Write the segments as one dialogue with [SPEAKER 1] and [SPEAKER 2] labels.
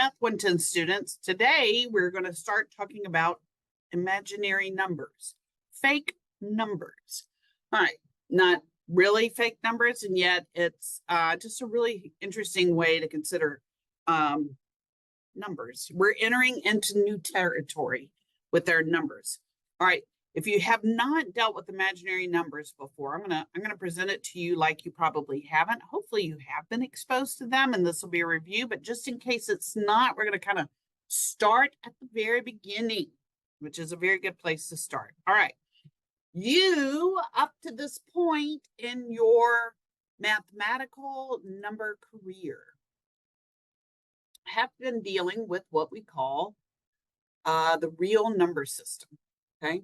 [SPEAKER 1] Math 110 students. Today we're going to start talking about imaginary numbers, fake numbers. All right, not really fake numbers, and yet it's just a really interesting way to consider numbers. We're entering into new territory with our numbers. All right, if you have not dealt with imaginary numbers before, I'm gonna present it to you like you probably haven't. Hopefully you have been exposed to them, and this will be a review, but just in case it's not, we're gonna kind of start at the very beginning, which is a very good place to start. All right, you up to this point in your mathematical number career have been dealing with what we call the real number system, okay?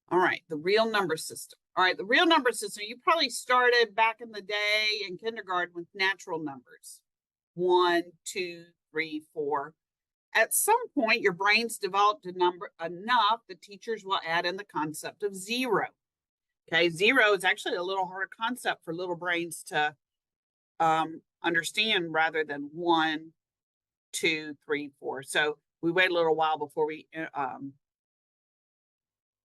[SPEAKER 1] All right, the real number system. All right, the real number system, you probably started back in the day in kindergarten with natural numbers. 1, 2, 3, 4. At some point, your brain's developed a number enough that teachers will add in the concept of zero. Okay, zero is actually a little harder concept for little brains to understand rather than 1, 2, 3, 4. So we wait a little while before we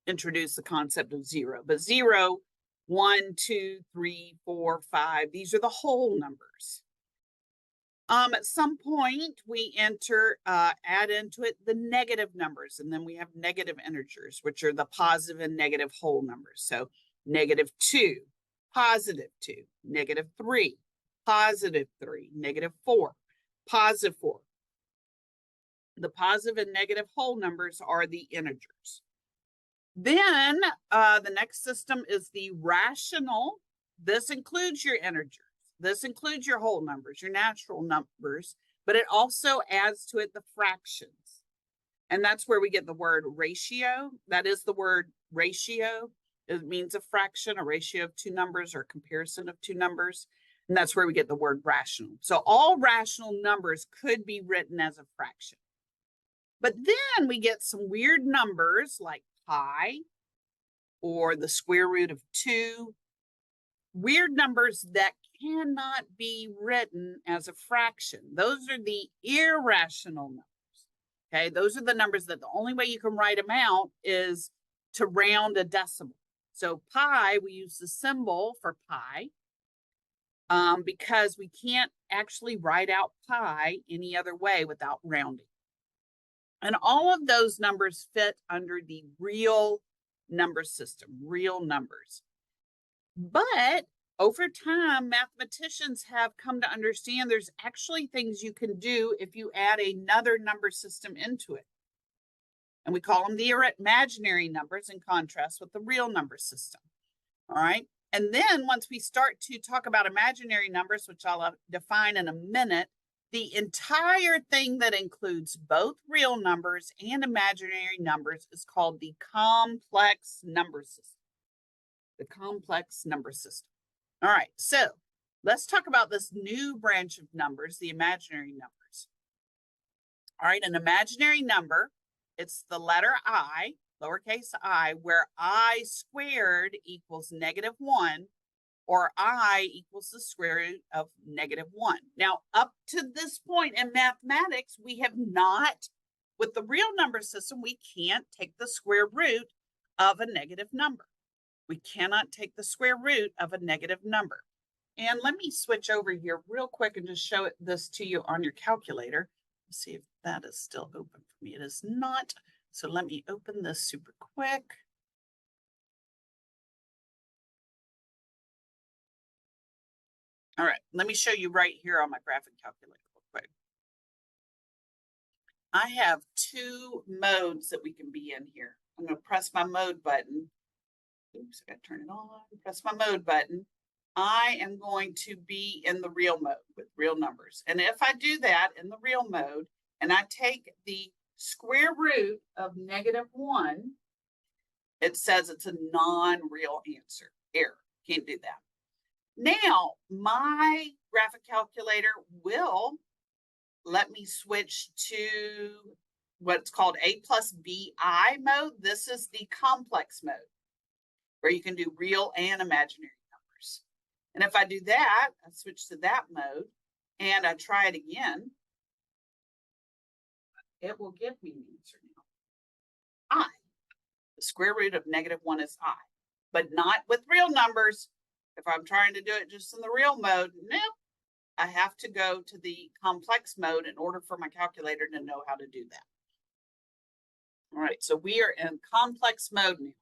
[SPEAKER 1] introduce the concept of zero. But 0, 1, 2, 3, 4, 5, these are the whole numbers. At some point, we add into it the negative numbers, and then we have negative integers, which are the positive and negative whole numbers. So -2, +2, -3, +3, -4, +4. The positive and negative whole numbers are the integers. Then the next system is the rational. This includes your integers. This includes your whole numbers, your natural numbers, but it also adds to it the fractions. And that's where we get the word ratio. That is the word ratio. It means a fraction, a ratio of two numbers, or comparison of two numbers. And that's where we get the word rational. So all rational numbers could be written as a fraction. But then we get some weird numbers like pi or the square root of 2, weird numbers that cannot be written as a fraction. Those are the irrational numbers. Okay, those are the numbers that the only way you can write them out is to round a decimal. So pi, we use the symbol for pi because we can't actually write out pi any other way without rounding. And all of those numbers fit under the real number system, real numbers. But over time, mathematicians have come to understand there's actually things you can do if you add another number system into it. And we call them the imaginary numbers in contrast with the real number system. All right. And then once we start to talk about imaginary numbers, which I'll define in a minute, the entire thing that includes both real numbers and imaginary numbers is called the complex number system. The complex number system. All right, so let's talk about this new branch of numbers, the imaginary numbers. All right, an imaginary number, it's the letter I, lowercase I, where I squared equals -1, or I equals the square root of -1. Now, up to this point in mathematics, we have not, with the real number system, we can't take the square root of a negative number. We cannot take the square root of a negative number. And let me switch over here real quick and just show this to you on your calculator. Let's see if that is still open for me. It is not. So let me open this super quick. All right, let me show you right here on my graphic calculator real quick. I have two modes that we can be in here. I'm going to press my mode button. Oops, I got to turn it on. Press my mode button. I am going to be in the real mode with real numbers. And if I do that in the real mode, and I take the square root of -1, it says it's a non-real answer. Error. Can't do that. Now, my graphic calculator will let me switch to what's called A plus BI mode. This is the complex mode, where you can do real and imaginary numbers. And if I do that, I switch to that mode and I try it again. it will give me an answer now. I, the square root of -1 is I, but not with real numbers. If I'm trying to do it just in the real mode, nope. I have to go to the complex mode in order for my calculator to know how to do that. All right, so we are in complex mode now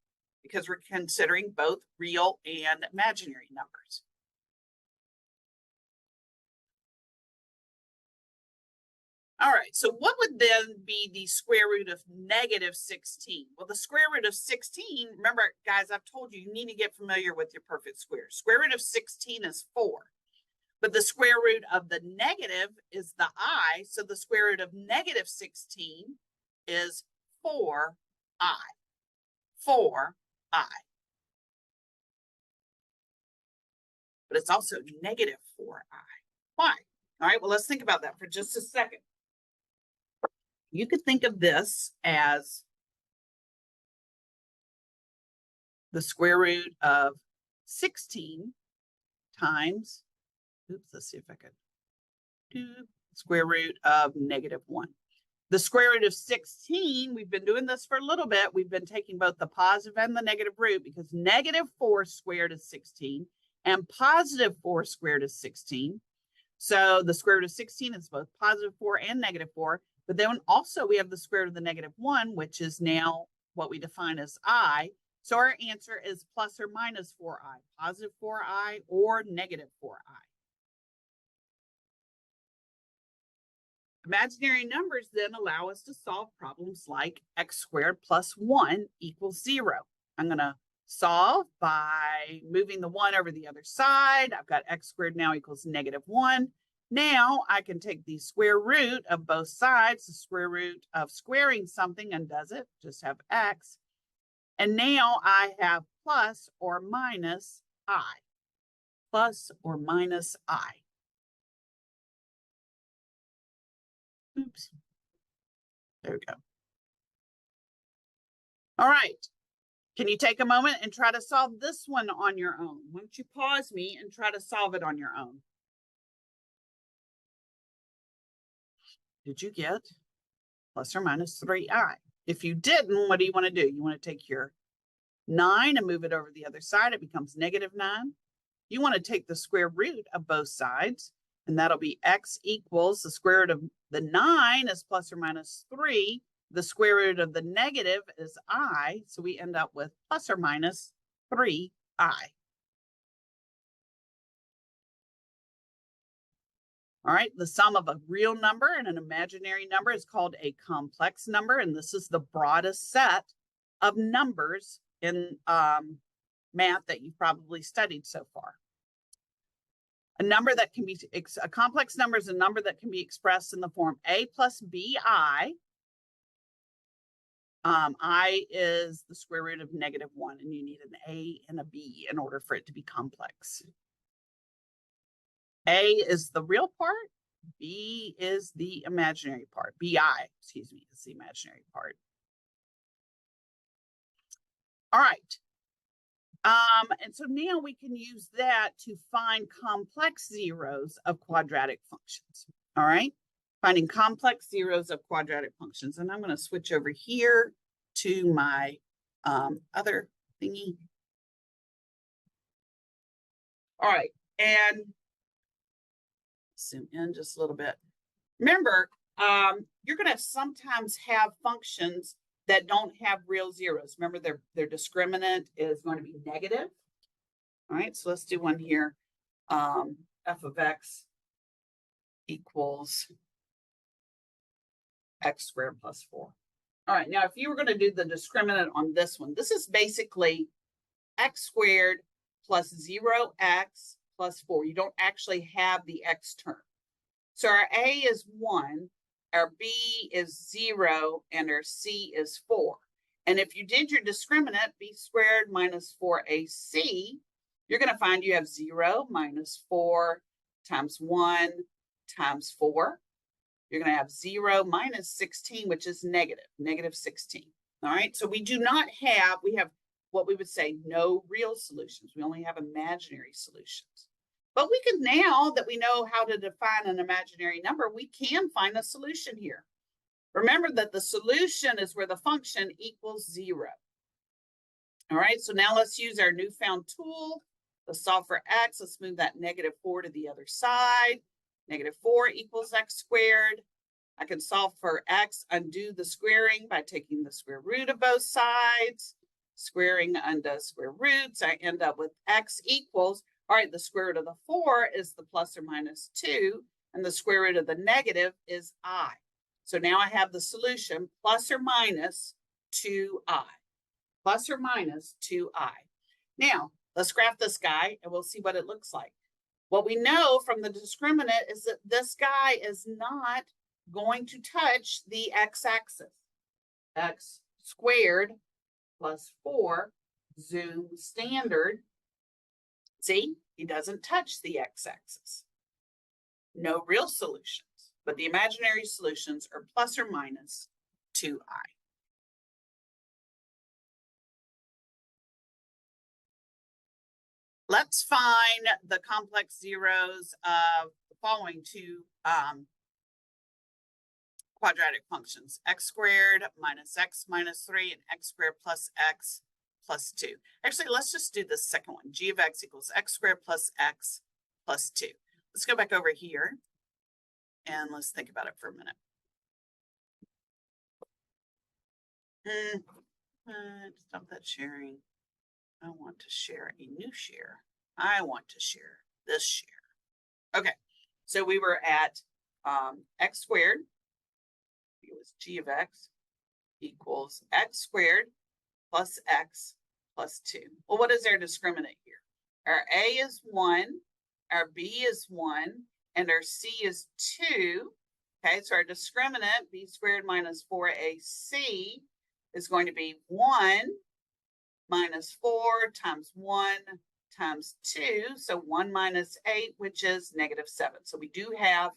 [SPEAKER 1] because we're considering both real and imaginary numbers. All right, so what would then be the square root of -16? Well, the square root of 16, remember, guys, I've told you, you need to get familiar with your perfect squares. Square root of 16 is 4. But the square root of the negative is the I, so the square root of -16 is 4i. 4i. But it's also -4i. Why? All right, well, let's think about that for just a second. You could think of this as the square root of 16 times, oops, let's see if I could do square root of -1. The square root of 16, we've been doing this for a little bit. We've been taking both the positive and the negative root because -4 squared is 16 and +4 squared is 16. So the square root of 16 is both +4 and -4. But then also we have the square root of the -1, which is now what we define as I. So our answer is plus or minus 4i, +4i or -4i. Imaginary numbers then allow us to solve problems like x squared plus 1 equals 0. I'm going to solve by moving the 1 over the other side. I've got x squared now equals -1. Now I can take the square root of both sides. The square root of squaring something undoes it, just have x. And now I have plus or minus I. Plus or minus I. Oops. There we go. All right. Can you take a moment and try to solve this one on your own? Why don't you pause me and try to solve it on your own? Did you get plus or minus 3i? If you didn't, what do you want to do? You want to take your 9 and move it over the other side. It becomes -9. You want to take the square root of both sides, and that'll be x equals the square root of the 9 is plus or minus 3. The square root of the negative is I, so we end up with plus or minus 3i. All right, the sum of a real number and an imaginary number is called a complex number, and this is the broadest set of numbers in math that you've probably studied so far. A number that can be, a complex number is a number that can be expressed in the form a plus bi. I is the square root of -1, and you need an a and a b in order for it to be complex. A is the real part, b is the imaginary part. Bi, excuse me, is the imaginary part. All right. And so now we can use that to find complex zeros of quadratic functions. All right, finding complex zeros of quadratic functions. And I'm going to switch over here to my other thingy. All right, and zoom in just a little bit. Remember, you're going to sometimes have functions that don't have real zeros. Remember, their discriminant is going to be negative. All right, so let's do one here. F of x equals x squared plus 4. All right, now if you were going to do the discriminant on this one, this is basically x squared plus 0x plus 4. You don't actually have the x term. So our a is 1, our b is 0, and our c is 4. And if you did your discriminant, b squared minus 4ac, you're going to find you have 0 minus 4 times 1 times 4. You're going to have 0 minus 16, which is negative 16. All right, so we do not have, we have what we would say no real solutions. We only have imaginary solutions. But we can, now that we know how to define an imaginary number, we can find a solution here. Remember that the solution is where the function equals 0. All right, so now let's use our newfound tool. Let's solve for x. Let's move that -4 to the other side. -4 equals x squared. I can solve for x, undo the squaring by taking the square root of both sides. Squaring undoes square roots. I end up with x equals, all right, the square root of the 4 is the plus or minus 2, and the square root of the negative is I. So now I have the solution plus or minus 2i. Plus or minus 2i. Now, let's graph this guy and we'll see what it looks like. What we know from the discriminant is that this guy is not going to touch the x-axis. X squared plus 4, zoom standard. See, he doesn't touch the x-axis. No real solutions, but the imaginary solutions are plus or minus 2i. Let's find the complex zeros of the following two quadratic functions: x squared minus x minus 3 and x squared plus x plus 2. Actually, let's just do the second one. G of x equals x squared plus x plus 2. Let's go back over here and let's think about it for a minute. Stop that sharing. I want to share a new share. I want to share this share. Okay, so we were at x squared. It was g of x equals x squared plus x plus 2. Well, what is our discriminant here? Our a is 1, our b is 1, and our c is 2. Okay, so our discriminant, b squared minus 4ac, is going to be 1 minus 4 times 1 times 2. So 1 minus 8, which is -7. So we do have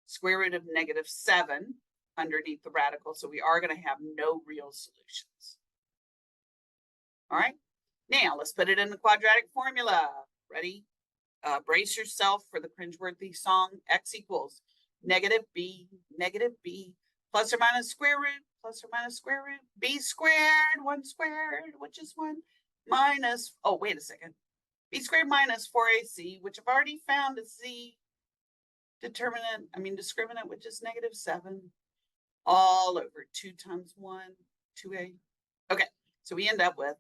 [SPEAKER 1] square root of -7 underneath the radical. So we are going to have no real solutions. All right. Now let's put it in the quadratic formula. Ready? Brace yourself for the cringeworthy song. X equals -b plus or minus square root plus or minus square root b squared 1 squared, which is 1 minus, oh, wait a second, b squared minus 4ac, which I've already found is the discriminant, which is -7, all over 2 times 1, 2a. Okay, so we end up with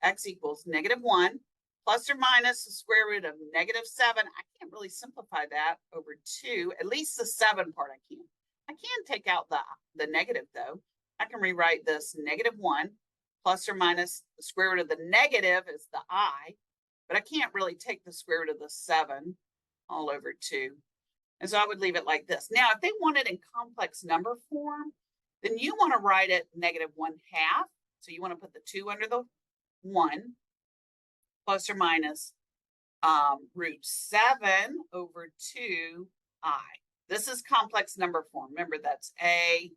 [SPEAKER 1] x equals -1 plus or minus the square root of -7. I can't really simplify that over 2, at least the 7 part I can. I can take out the negative though. I can rewrite this -1 plus or minus the square root of the negative is the I, but I can't really take the square root of the 7 all over 2. And so I would leave it like this. Now, if they want it in complex number form, then you want to write it -1/2. So you want to put the 2 under the 1 plus or minus √7 over 2i. This is complex number form. Remember, that's a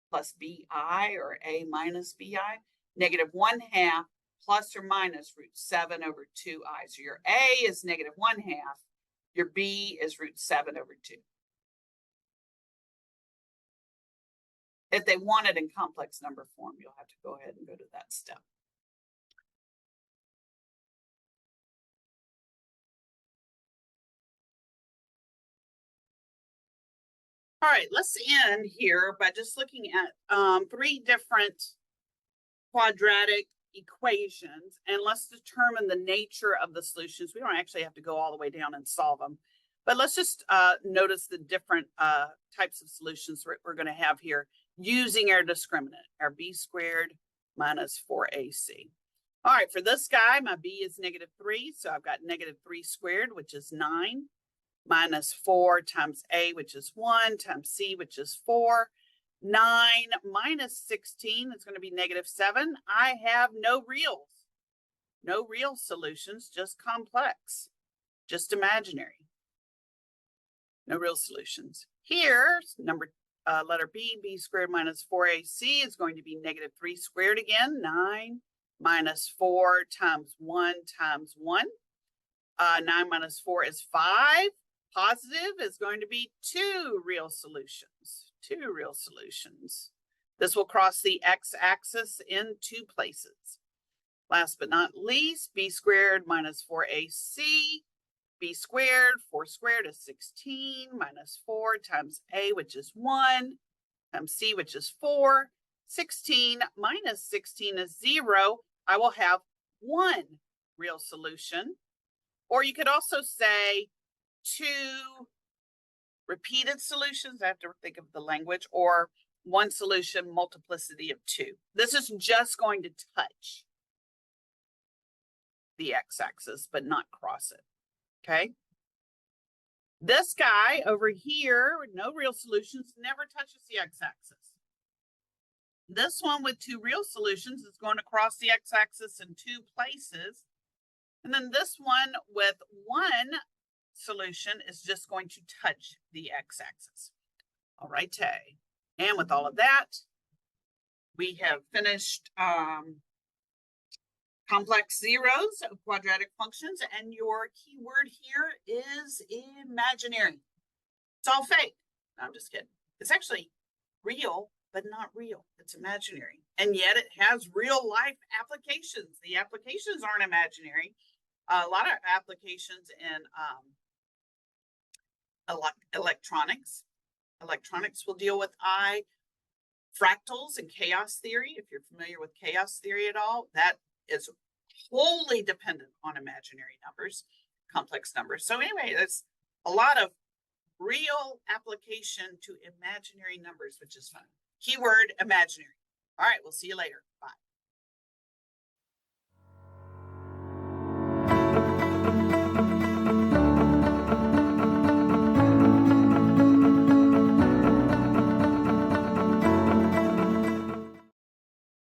[SPEAKER 1] plus bi or a minus bi. -1/2 plus or minus √7 over 2i. So your a is -1/2. Your b is √7 over 2. If they want it in complex number form, you'll have to go ahead and go to that step. All right, let's end here by just looking at 3 different quadratic equations, and let's determine the nature of the solutions. We don't actually have to go all the way down and solve them, but let's just notice the different types of solutions we're going to have here using our discriminant, our b squared minus 4ac. All right, for this guy, my b is -3, so I've got -3 squared, which is 9, minus 4 times a, which is 1, times c, which is 4. 9 minus 16 is going to be -7. I have no reals. No real solutions, just complex, just imaginary. No real solutions. Here, letter B, b squared minus 4ac is going to be -3 squared again. 9 minus 4 times 1 times 1. 9 minus 4 is 5. Positive is going to be 2 real solutions. 2 real solutions. This will cross the x-axis in 2 places. Last but not least, b squared minus 4ac, b squared, 4 squared is 16, minus 4 times a, which is 1, times c, which is 4. 16 minus 16 is 0. I will have 1 real solution. Or you could also say 2 repeated solutions. I have to think of the language. Or 1 solution, multiplicity of 2. This is just going to touch the x-axis, but not cross it. Okay. This guy over here, no real solutions, never touches the x-axis. This one with 2 real solutions is going to cross the x-axis in 2 places. And then this one with 1 solution is just going to touch the x-axis. All right. And with all of that, we have finished complex zeros of quadratic functions, and your keyword here is imaginary. It's all fake. No, I'm just kidding. It's actually real, but not real. It's imaginary. And yet it has real life applications. The applications aren't imaginary. A lot of applications in electronics. Electronics will deal with fractals and chaos theory. If you're familiar with chaos theory at all, that is wholly dependent on imaginary numbers, complex numbers. So anyway, there's a lot of real application to imaginary numbers, which is fun. Keyword imaginary. All right, we'll see you later.